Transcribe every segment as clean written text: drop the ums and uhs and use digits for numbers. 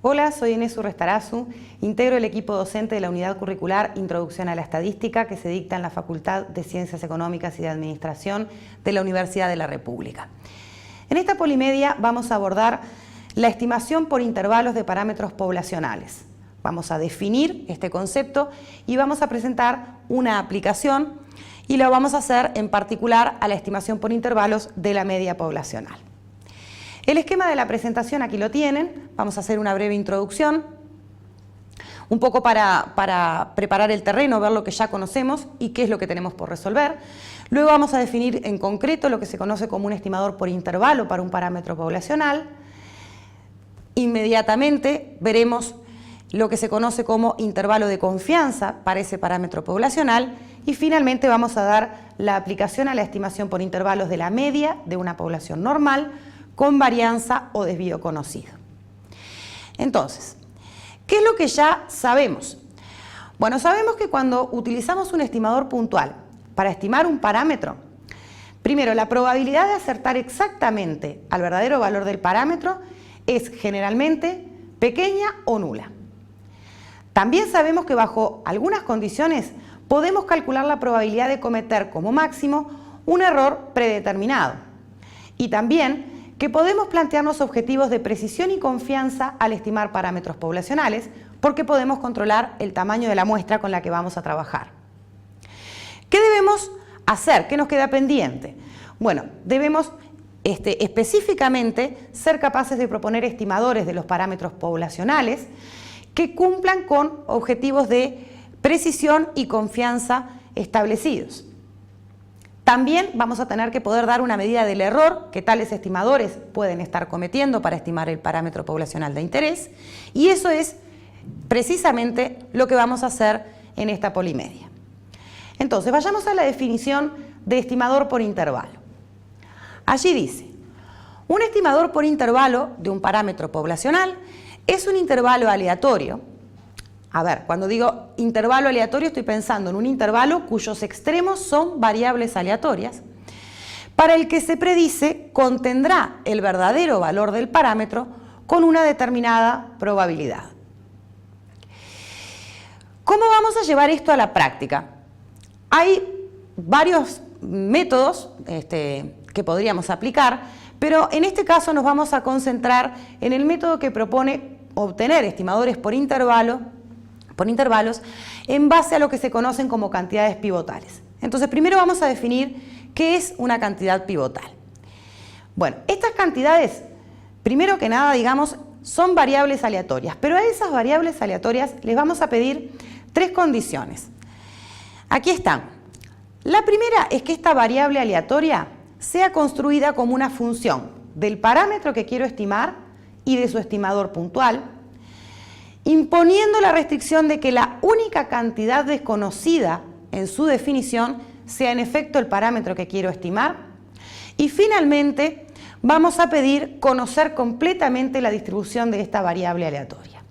Hola, soy Inés Urrestarazu, integro el equipo docente de la unidad curricular Introducción a la Estadística que se dicta en la Facultad de Ciencias Económicas y de Administración de la Universidad de la República. En esta polimedia vamos a abordar la estimación por intervalos de parámetros poblacionales. Vamos a definir este concepto y vamos a presentar una aplicación y lo vamos a hacer en particular a la estimación por intervalos de la media poblacional. El esquema de la presentación aquí lo tienen, vamos a hacer una breve introducción, un poco para preparar el terreno, ver lo que ya conocemos y qué es lo que tenemos por resolver. Luego vamos a definir en concreto lo que se conoce como un estimador por intervalo para un parámetro poblacional. Inmediatamente veremos lo que se conoce como intervalo de confianza para ese parámetro poblacional y finalmente vamos a dar la aplicación a la estimación por intervalos de la media de una población normal con varianza o desvío conocido. Entonces, ¿qué es lo que ya sabemos? Bueno, sabemos que cuando utilizamos un estimador puntual para estimar un parámetro, primero, la probabilidad de acertar exactamente al verdadero valor del parámetro es generalmente pequeña o nula. También sabemos que bajo algunas condiciones podemos calcular la probabilidad de cometer como máximo un error predeterminado. Y también que podemos plantearnos objetivos de precisión y confianza al estimar parámetros poblacionales porque podemos controlar el tamaño de la muestra con la que vamos a trabajar. ¿Qué debemos hacer? ¿Qué nos queda pendiente? Bueno, debemos específicamente ser capaces de proponer estimadores de los parámetros poblacionales que cumplan con objetivos de precisión y confianza establecidos. También vamos a tener que poder dar una medida del error que tales estimadores pueden estar cometiendo para estimar el parámetro poblacional de interés y eso es precisamente lo que vamos a hacer en esta polimedia. Entonces, vayamos a la definición de estimador por intervalo. Allí dice, un estimador por intervalo de un parámetro poblacional es un intervalo aleatorio. A ver, cuando digo intervalo aleatorio estoy pensando en un intervalo cuyos extremos son variables aleatorias, para el que se predice contendrá el verdadero valor del parámetro con una determinada probabilidad. ¿Cómo vamos a llevar esto a la práctica? Hay varios métodos que podríamos aplicar, pero en este caso nos vamos a concentrar en el método que propone obtener estimadores por intervalos en base a lo que se conocen como cantidades pivotales. Entonces, primero vamos a definir qué es una cantidad pivotal. Bueno, estas cantidades, primero que nada, digamos, son variables aleatorias, pero a esas variables aleatorias les vamos a pedir tres condiciones. Aquí están. La primera es que esta variable aleatoria sea construida como una función del parámetro que quiero estimar y de su estimador puntual, imponiendo la restricción de que la única cantidad desconocida en su definición sea en efecto el parámetro que quiero estimar. Y finalmente vamos a pedir conocer completamente la distribución de esta variable aleatoria.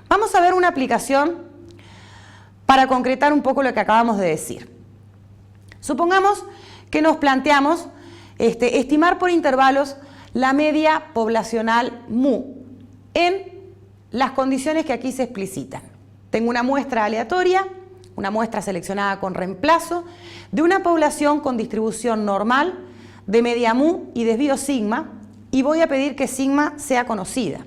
Vamos a ver una aplicación para concretar un poco lo que acabamos de decir. Supongamos que nos planteamos estimar por intervalos la media poblacional mu en las condiciones que aquí se explicitan. Tengo una muestra aleatoria, una muestra seleccionada con reemplazo, de una población con distribución normal, de media mu y desvío sigma, y voy a pedir que sigma sea conocida.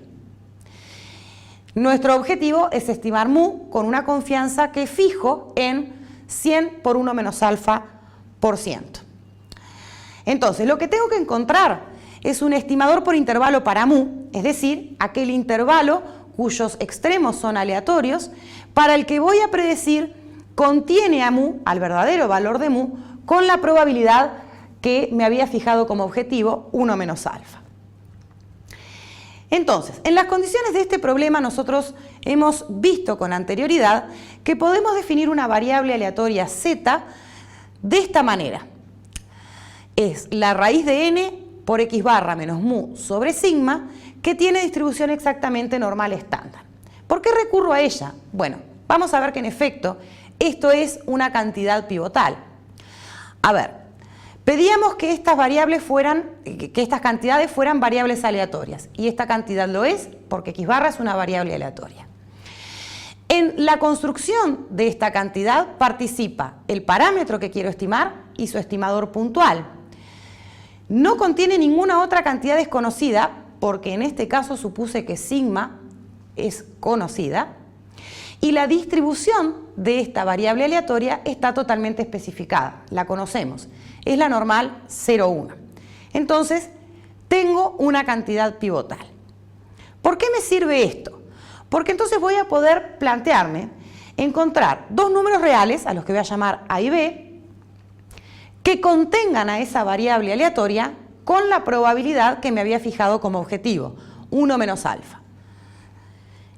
Nuestro objetivo es estimar mu con una confianza que fijo en 100 por 1 menos alfa por ciento. Entonces, lo que tengo que encontrar es un estimador por intervalo para mu, es decir, aquel intervalo cuyos extremos son aleatorios, para el que voy a predecir contiene a mu, al verdadero valor de mu, con la probabilidad que me había fijado como objetivo 1 menos alfa. Entonces, en las condiciones de este problema nosotros hemos visto con anterioridad que podemos definir una variable aleatoria z de esta manera. Es la raíz de n por x barra menos mu sobre sigma, que tiene distribución exactamente normal estándar. ¿Por qué recurro a ella? Bueno, vamos a ver que en efecto esto es una cantidad pivotal. A ver, Pedíamos que estas cantidades fueran variables aleatorias, y esta cantidad lo es porque x barra es una variable aleatoria. En la construcción de esta cantidad participa el parámetro que quiero estimar y su estimador puntual. No contiene ninguna otra cantidad desconocida, porque en este caso supuse que sigma es conocida, y la distribución de esta variable aleatoria está totalmente especificada, la conocemos, es la normal 0,1. Entonces, tengo una cantidad pivotal. ¿Por qué me sirve esto? Porque entonces voy a poder plantearme encontrar dos números reales, a los que voy a llamar A y B, que contengan a esa variable aleatoria con la probabilidad que me había fijado como objetivo, 1 menos alfa.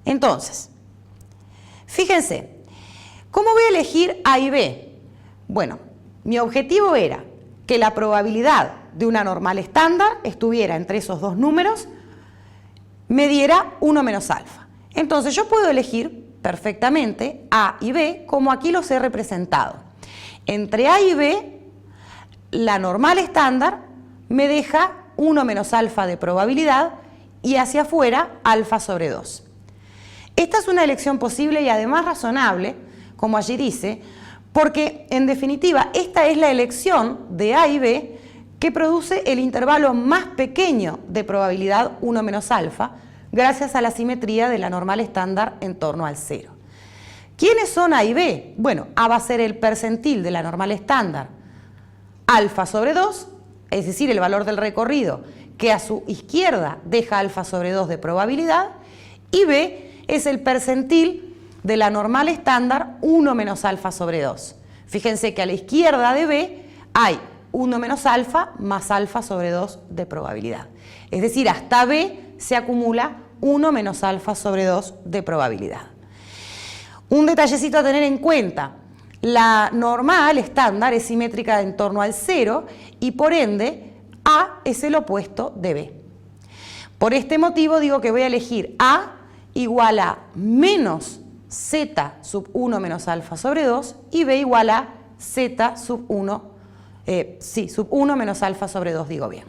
Entonces, fíjense, ¿cómo voy a elegir A y B? Bueno, mi objetivo era que la probabilidad de una normal estándar estuviera entre esos dos números, me diera 1 menos alfa. Entonces yo puedo elegir perfectamente A y B como aquí los he representado. Entre A y B, la normal estándar me deja 1 menos alfa de probabilidad y hacia afuera alfa sobre 2. Esta es una elección posible y además razonable, como allí dice, porque en definitiva esta es la elección de A y B que produce el intervalo más pequeño de probabilidad 1 menos alfa, gracias a la simetría de la normal estándar en torno al 0. ¿Quiénes son A y B? Bueno, A va a ser el percentil de la normal estándar, alfa sobre 2, es decir, el valor del recorrido que a su izquierda deja alfa sobre 2 de probabilidad, y B es el percentil de la normal estándar 1 menos alfa sobre 2. Fíjense que a la izquierda de B hay 1 menos alfa más alfa sobre 2 de probabilidad. Es decir, hasta B se acumula 1 menos alfa sobre 2 de probabilidad. Un detallecito a tener en cuenta: la normal estándar es simétrica en torno al 0 y por ende A es el opuesto de B. Por este motivo digo que voy a elegir A igual a menos Z sub 1 menos alfa sobre 2 y B igual a Z sub 1, sub 1 menos alfa sobre 2, digo bien.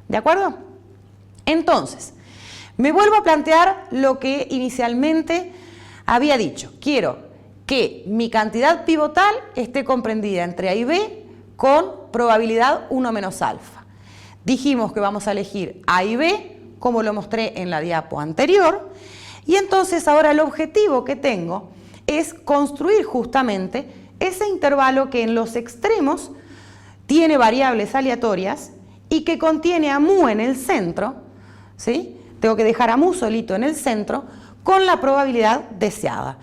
¿De acuerdo? Entonces, me vuelvo a plantear lo que inicialmente había dicho. Quiero que mi cantidad pivotal esté comprendida entre A y B con probabilidad 1 menos alfa. Dijimos que vamos a elegir A y B, como lo mostré en la diapo anterior, y entonces ahora el objetivo que tengo es construir justamente ese intervalo que en los extremos tiene variables aleatorias y que contiene a mu en el centro, ¿sí? Tengo que dejar a mu solito en el centro con la probabilidad deseada.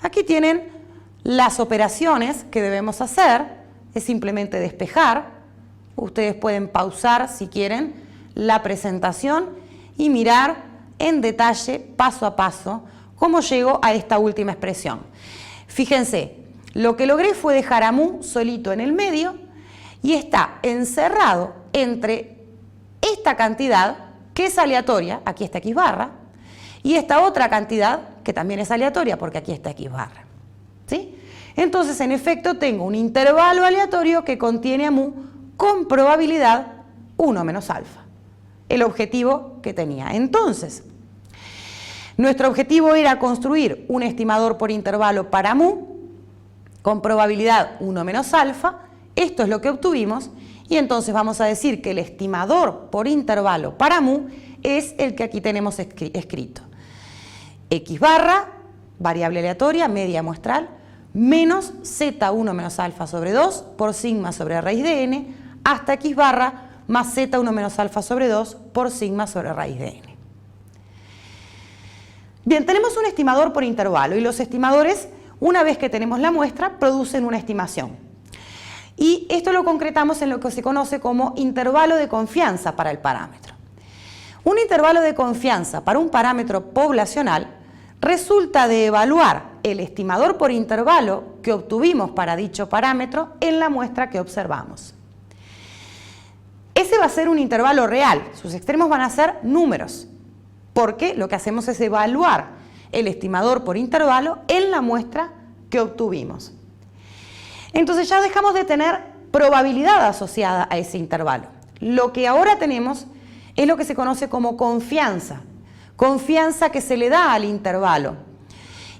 Aquí tienen las operaciones que debemos hacer, es simplemente despejar. Ustedes pueden pausar si quieren la presentación y mirar en detalle, paso a paso, cómo llego a esta última expresión. Fíjense, lo que logré fue dejar a mu solito en el medio y está encerrado entre esta cantidad, que es aleatoria, aquí está x barra, y esta otra cantidad, que también es aleatoria, porque aquí está x barra. ¿Sí? Entonces, en efecto, tengo un intervalo aleatorio que contiene a mu con probabilidad 1 menos alfa, el objetivo que tenía. Entonces, nuestro objetivo era construir un estimador por intervalo para mu con probabilidad 1 menos alfa. Esto es lo que obtuvimos y entonces vamos a decir que el estimador por intervalo para mu es el que aquí tenemos escrito. X barra, variable aleatoria, media muestral, menos Z1 menos alfa sobre 2 por sigma sobre raíz de n, hasta x barra más Z1 menos alfa sobre 2 por sigma sobre raíz de n. Bien, tenemos un estimador por intervalo y los estimadores, una vez que tenemos la muestra, producen una estimación. Y esto lo concretamos en lo que se conoce como intervalo de confianza para el parámetro. Un intervalo de confianza para un parámetro poblacional resulta de evaluar el estimador por intervalo que obtuvimos para dicho parámetro en la muestra que observamos. Ese va a ser un intervalo real, sus extremos van a ser números, porque lo que hacemos es evaluar el estimador por intervalo en la muestra que obtuvimos. Entonces ya dejamos de tener probabilidad asociada a ese intervalo. Lo que ahora tenemos es lo que se conoce como confianza. Confianza que se le da al intervalo.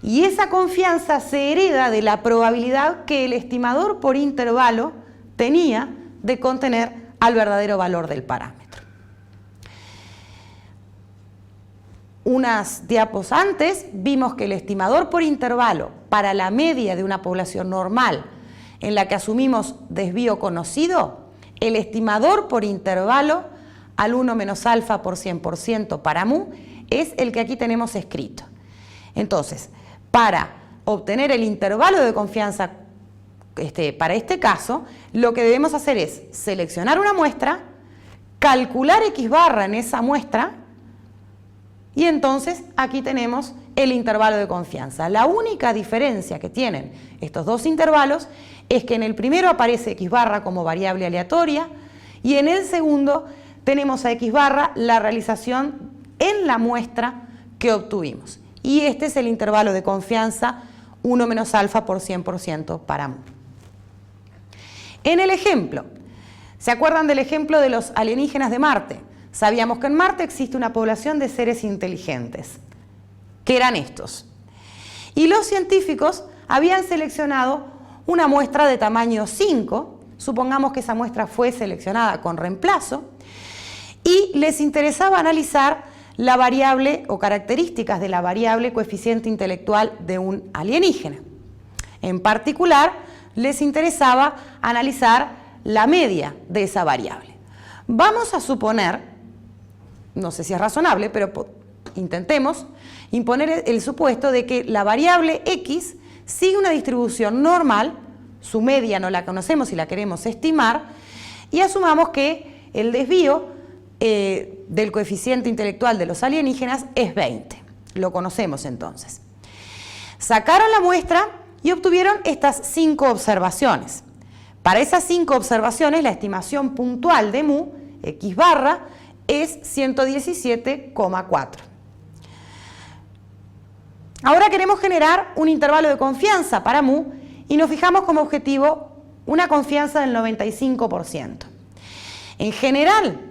Y esa confianza se hereda de la probabilidad que el estimador por intervalo tenía de contener al verdadero valor del parámetro. Unas diapos antes vimos que el estimador por intervalo para la media de una población normal en la que asumimos desvío conocido, el estimador por intervalo al 1 menos alfa por 100% para mu es el que aquí tenemos escrito. Entonces, para obtener el intervalo de confianza para este caso, lo que debemos hacer es seleccionar una muestra, calcular X barra en esa muestra y entonces aquí tenemos el intervalo de confianza. La única diferencia que tienen estos dos intervalos es que en el primero aparece X barra como variable aleatoria y en el segundo tenemos a X barra la realización en la muestra que obtuvimos. Y este es el intervalo de confianza 1 menos alfa por 100% para mu. En el ejemplo, ¿se acuerdan del ejemplo de los alienígenas de Marte? Sabíamos que en Marte existe una población de seres inteligentes, que eran estos. Y los científicos habían seleccionado una muestra de tamaño 5, supongamos que esa muestra fue seleccionada con reemplazo, y les interesaba analizar la variable o características de la variable coeficiente intelectual de un alienígena. En particular, les interesaba analizar la media de esa variable. Vamos a suponer, no sé si es razonable, pero intentemos imponer el supuesto de que la variable X sigue una distribución normal, su media no la conocemos y la queremos estimar, y asumamos que el desvío del coeficiente intelectual de los alienígenas es 20. Lo conocemos entonces. Sacaron la muestra y obtuvieron estas 5 observaciones. Para esas 5 observaciones, la estimación puntual de mu, X barra, es 117,4. Ahora queremos generar un intervalo de confianza para mu y nos fijamos como objetivo una confianza del 95%. En general,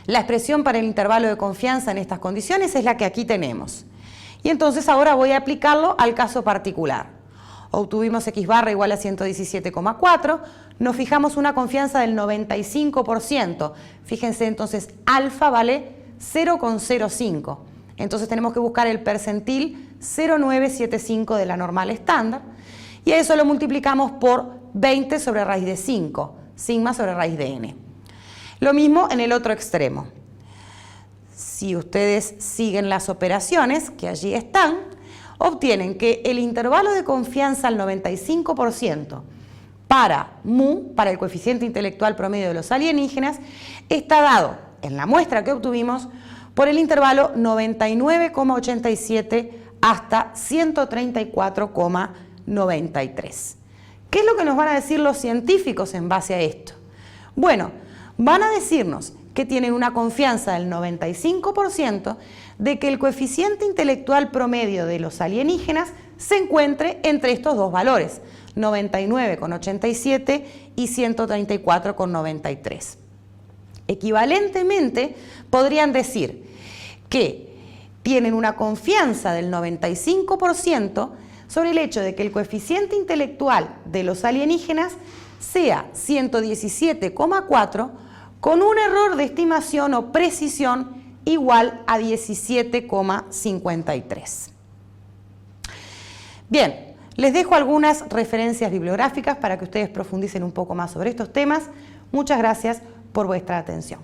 la expresión para el intervalo de confianza en estas condiciones es la que aquí tenemos. Y entonces ahora voy a aplicarlo al caso particular. Obtuvimos X barra igual a 117,4, nos fijamos una confianza del 95%. Fíjense entonces, alfa vale 0,05. Entonces tenemos que buscar el percentil 0,975 de la normal estándar y a eso lo multiplicamos por 20 sobre raíz de 5, sigma sobre raíz de n. Lo mismo en el otro extremo. Si ustedes siguen las operaciones que allí están, obtienen que el intervalo de confianza al 95% para mu, para el coeficiente intelectual promedio de los alienígenas, está dado en la muestra que obtuvimos por el intervalo 99,87 hasta 134,93. ¿Qué es lo que nos van a decir los científicos en base a esto? Bueno, van a decirnos que tienen una confianza del 95% de que el coeficiente intelectual promedio de los alienígenas se encuentre entre estos dos valores, 99,87 y 134,93. Equivalentemente, podrían decir que tienen una confianza del 95% sobre el hecho de que el coeficiente intelectual de los alienígenas sea 117,4 con un error de estimación o precisión igual a 17,53. Bien, les dejo algunas referencias bibliográficas para que ustedes profundicen un poco más sobre estos temas. Muchas gracias por vuestra atención.